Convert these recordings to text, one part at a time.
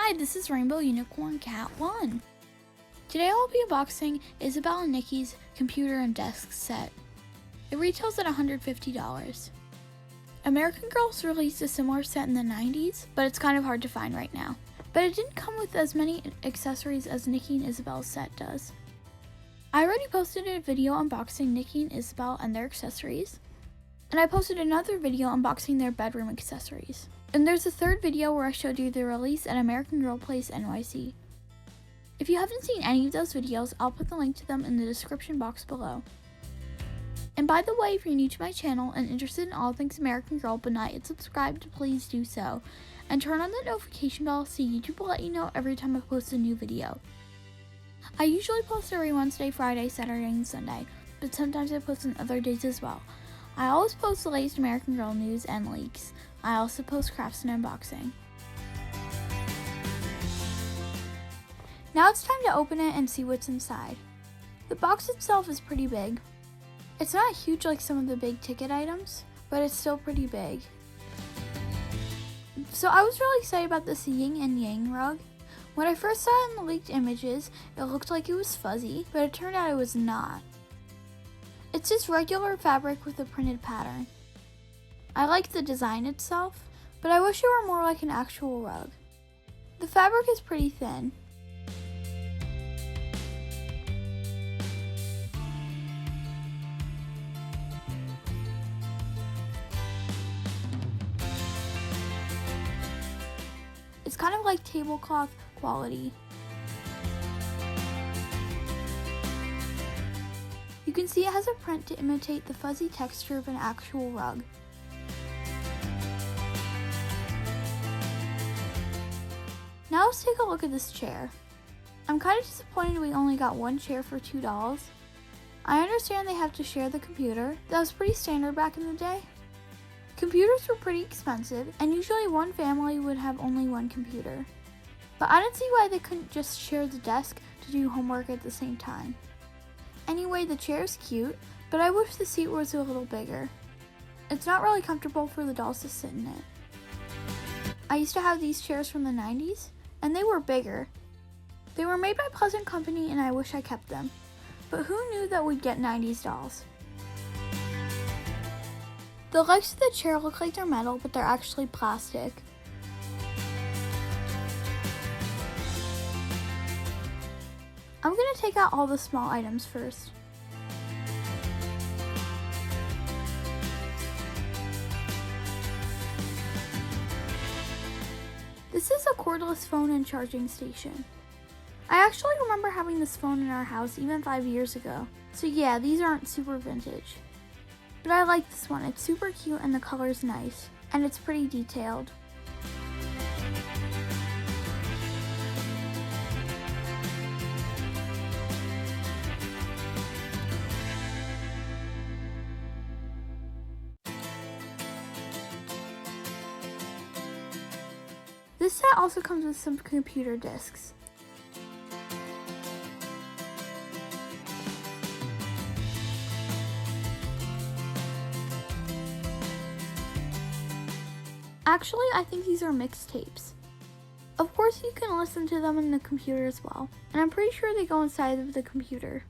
Hi, this is Rainbow Unicorn Cat 1. Today I'll be unboxing Isabel Nicki's computer and desk set. It retails at $150. American Girls released a similar set in the 90s, but it's kind of hard to find right now. But it didn't come with as many accessories as Nicki and Isabel's set does. I already posted a video unboxing Nicki and Isabel and their accessories, and I posted another video unboxing their bedroom accessories. And there's a third video where I showed you the release at American Girl Place NYC. If you haven't seen any of those videos, I'll put the link to them in the description box below. And by the way, if you're new to my channel and interested in all things American Girl but not yet subscribed, please do so. And turn on the notification bell so YouTube will let you know every time I post a new video. I usually post every Wednesday, Friday, Saturday, and Sunday, but sometimes I post on other days as well. I always post the latest American Girl news and leaks. I also post crafts and unboxing. Now it's time to open it and see what's inside. The box itself is pretty big. It's not huge like some of the big ticket items, but it's still pretty big. So I was really excited about this yin and yang rug. When I first saw it in the leaked images, it looked like it was fuzzy, but it turned out it was not. It's just regular fabric with a printed pattern. I like the design itself, but I wish it were more like an actual rug. The fabric is pretty thin. It's kind of like tablecloth quality. You can see it has a print to imitate the fuzzy texture of an actual rug. Now let's take a look at this chair. I'm kind of disappointed we only got one chair for $2. I understand they have to share the computer. That was pretty standard back in the day. Computers were pretty expensive, and usually one family would have only one computer. But I didn't see why they couldn't just share the desk to do homework at the same time. Anyway, the chair is cute, but I wish the seat was a little bigger. It's not really comfortable for the dolls to sit in it. I used to have these chairs from the 90s, and they were bigger. They were made by Pleasant Company, and I wish I kept them. But who knew that we'd get 90s dolls? The legs of the chair look like they're metal, but they're actually plastic. I'm going to take out all the small items first. This is a cordless phone and charging station. I actually remember having this phone in our house even 5 years ago. So yeah, these aren't super vintage. But I like this one. It's super cute and the color's nice. And it's pretty detailed. This set also comes with some computer discs. Actually, I think these are mixtapes. Of course, you can listen to them in the computer as well, and I'm pretty sure they go inside of the computer.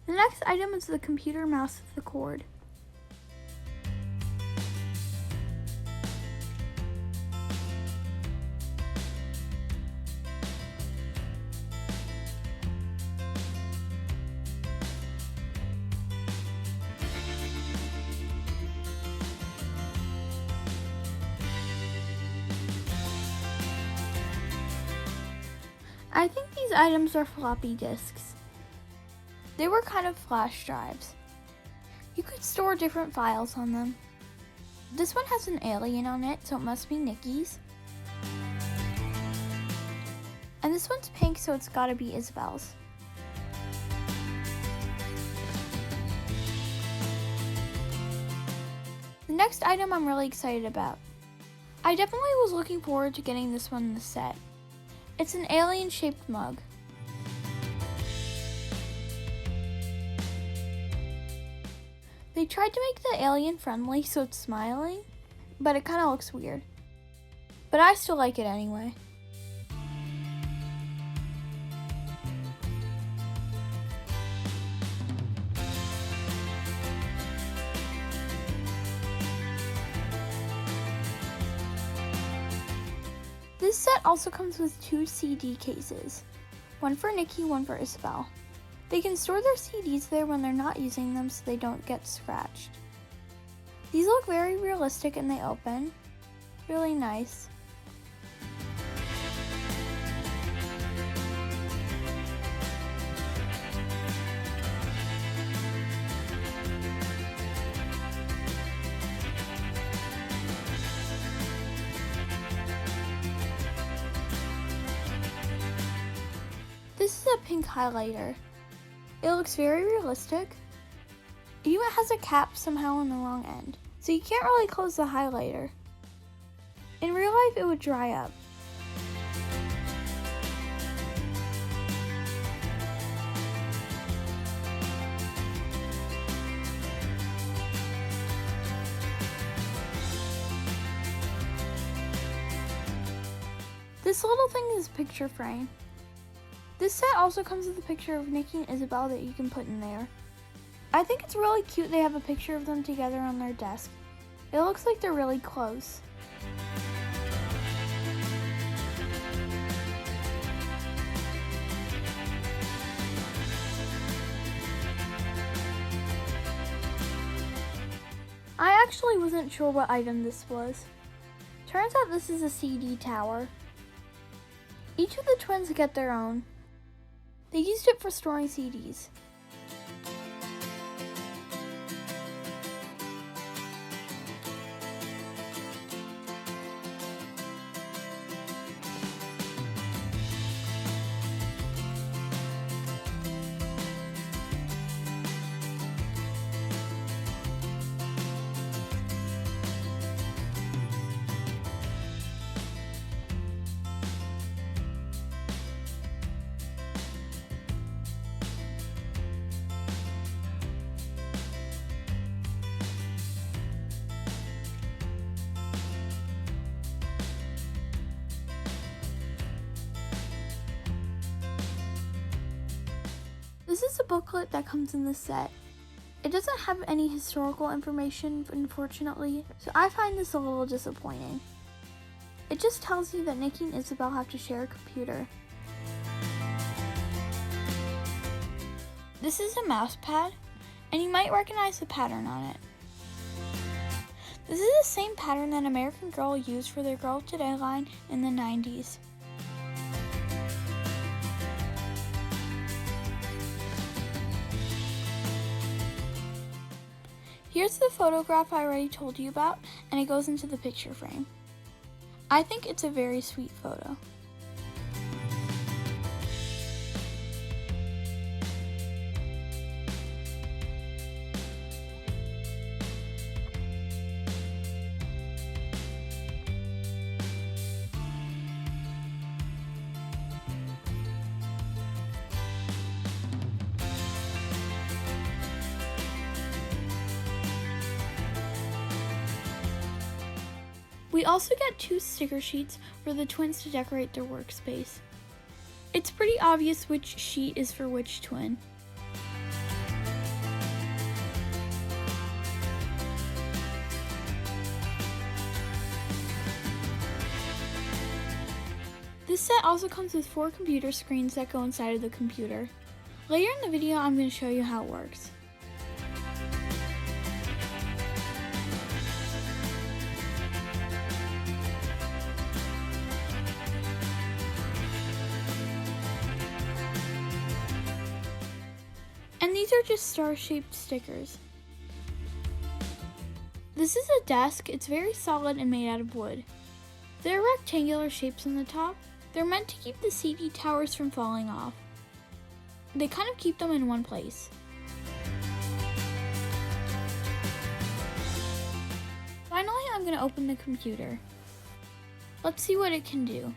The next item is the computer mouse with the cord. I think these items are floppy disks. They were kind of flash drives. You could store different files on them. This one has an alien on it, so it must be Nicki's. And this one's pink, so it's gotta be Isabel's. The next item I'm really excited about. I definitely was looking forward to getting this one in the set. It's an alien-shaped mug. They tried to make the alien friendly, so it's smiling. but it kind of looks weird. But I still like it anyway. This set also comes with 2 CD cases, one for Nicki, one for Isabel. They can store their CDs there when they're not using them so they don't get scratched. These look very realistic and they open. Really nice. This is a pink highlighter. It looks very realistic. It even has a cap somehow on the wrong end, so you can't really close the highlighter. In real life, it would dry up. This little thing is a picture frame. This set also comes with a picture of Nicki and Isabel that you can put in there. I think it's really cute they have a picture of them together on their desk. It looks like they're really close. I actually wasn't sure what item this was. Turns out this is a CD tower. Each of the twins get their own. They used it for storing CDs. This is a booklet that comes in this set. It doesn't have any historical information, unfortunately, so I find this a little disappointing. It just tells you that Nicki and Isabel have to share a computer. This is a mouse pad, and you might recognize the pattern on it. This is the same pattern that American Girl used for their Girl Today line in the 90s. Here's the photograph I already told you about, and it goes into the picture frame. I think it's a very sweet photo. We also get 2 sticker sheets for the twins to decorate their workspace. It's pretty obvious which sheet is for which twin. This set also comes with 4 computer screens that go inside of the computer. Later in the video, I'm going to show you how it works. And these are just star-shaped stickers. This is a desk. It's very solid and made out of wood. There are rectangular shapes on the top. They're meant to keep the CD towers from falling off. They kind of keep them in one place. Finally, I'm going to open the computer. Let's see what it can do.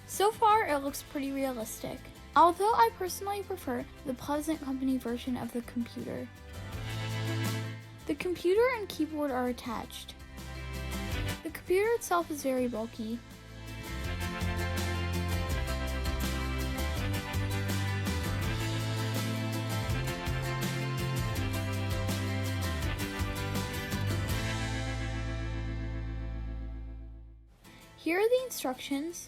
So far, it looks pretty realistic, although I personally prefer the Pleasant Company version of the computer. The computer and keyboard are attached. The computer itself is very bulky. Here are the instructions.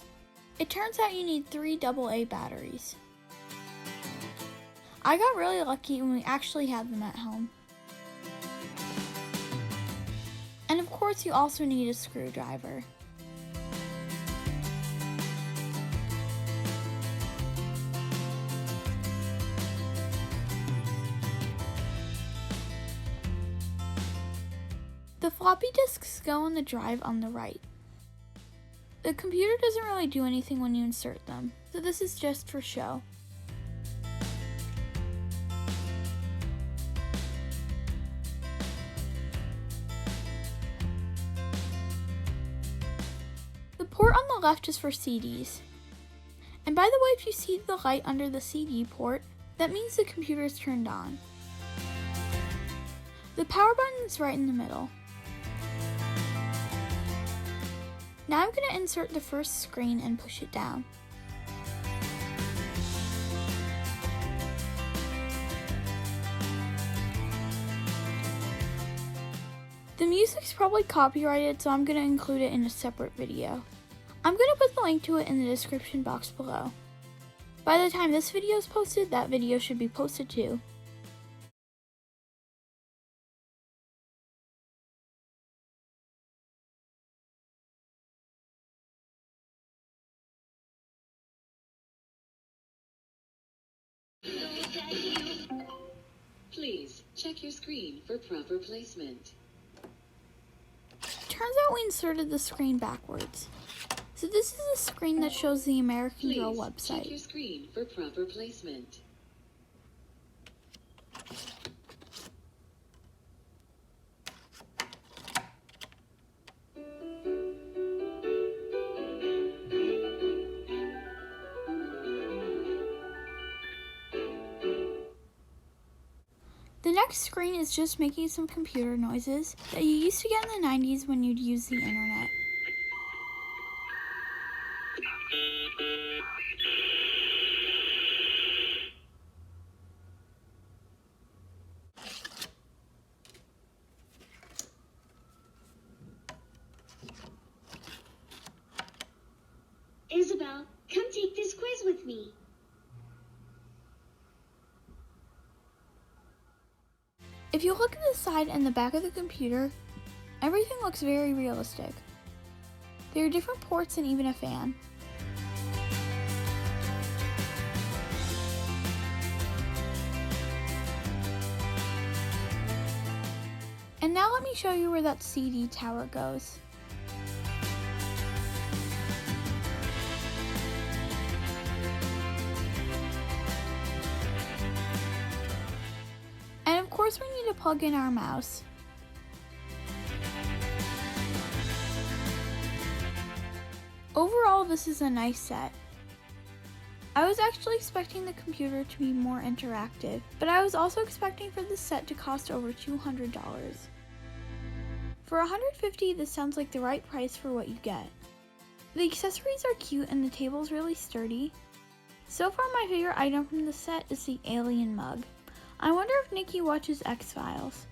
It turns out you need 3 AA batteries. I got really lucky when we actually had them at home. And of course you also need a screwdriver. The floppy disks go on the drive on the right. The computer doesn't really do anything when you insert them, so this is just for show. The port on the left is for CDs. And by the way, if you see the light under the CD port, that means the computer is turned on. The power button is right in the middle. Now I'm going to insert the first screen and push it down. The music's probably copyrighted, so I'm going to include it in a separate video. I'm going to put the link to it in the description box below. By the time this video is posted, that video should be posted too. Please check your screen for proper placement. Turns out we inserted the screen backwards. So this is a screen that shows the American Girl website. Check your screen for proper placement. The next screen is just making some computer noises that you used to get in the 90s when you'd use the internet. Isabel, come take this quiz with me. If you look at the side and the back of the computer, everything looks very realistic. There are different ports and even a fan. And now let me show you where that CD tower goes. And of course we need to plug in our mouse. Overall, this is a nice set. I was actually expecting the computer to be more interactive, but I was also expecting for this set to cost over $200. For $150, this sounds like the right price for what you get. The accessories are cute and the table is really sturdy. So far my favorite item from the set is the alien mug. I wonder if Nicki watches X-Files.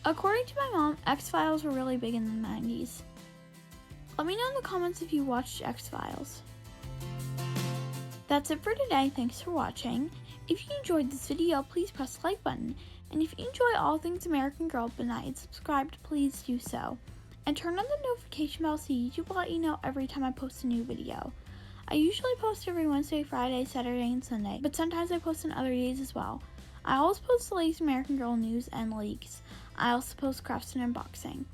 According to my mom, X-Files were really big in the 90s. Let me know in the comments if you watched X-Files. That's it for today, thanks for watching. If you enjoyed this video, please press the like button. And if you enjoy all things American Girl but not yet subscribed, please do so. And turn on the notification bell so YouTube will let you know every time I post a new video. I usually post every Wednesday, Friday, Saturday, and Sunday, but sometimes I post on other days as well. I always post the latest American Girl news and leaks. I also post crafts and unboxing.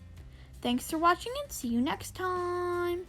Thanks for watching and see you next time!